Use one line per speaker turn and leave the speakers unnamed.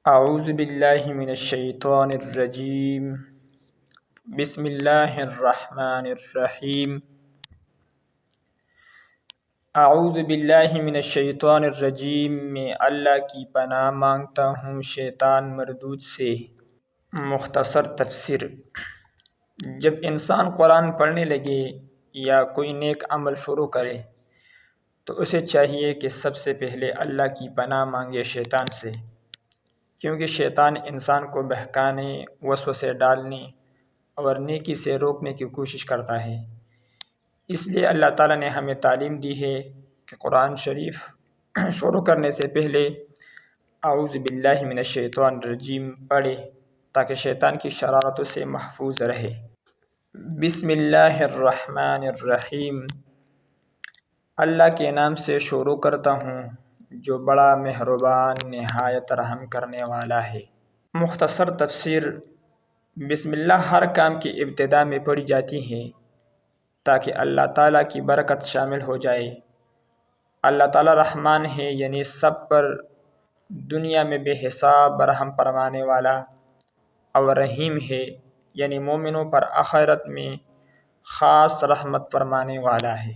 اعوذ باللہ من الشیطان الرجیم، بسم اللہ الرحمن الرحیم۔ اعوذ باللہ من الشیطان الرجیم، میں اللہ کی پناہ مانگتا ہوں شیطان مردود سے۔ مختصر تفسیر۔ جب انسان قرآن پڑھنے لگے یا کوئی نیک عمل شروع کرے تو اسے چاہیے کہ سب سے پہلے اللہ کی پناہ مانگے شیطان سے، کیونکہ شیطان انسان کو بہکانے، وسوسے ڈالنے اور نیکی سے روکنے کی کوشش کرتا ہے۔ اس لیے اللہ تعالیٰ نے ہمیں تعلیم دی ہے کہ قرآن شریف شروع کرنے سے پہلے اعوذ باللہ من الشیطان الرجیم پڑھے تاکہ شیطان کی شرارتوں سے محفوظ رہے۔ بسم اللہ الرحمن الرحیم، اللہ کے نام سے شروع کرتا ہوں جو بڑا مہربان نہایت رحم کرنے والا ہے۔ مختصر تفسیر۔ بسم اللہ ہر کام کی ابتدا میں پڑھی جاتی ہے تاکہ اللہ تعالیٰ کی برکت شامل ہو جائے۔ اللہ تعالیٰ رحمان ہے، یعنی سب پر دنیا میں بے حساب رحم فرمانے والا، اور رحیم ہے، یعنی مومنوں پر آخرت میں خاص رحمت فرمانے والا ہے۔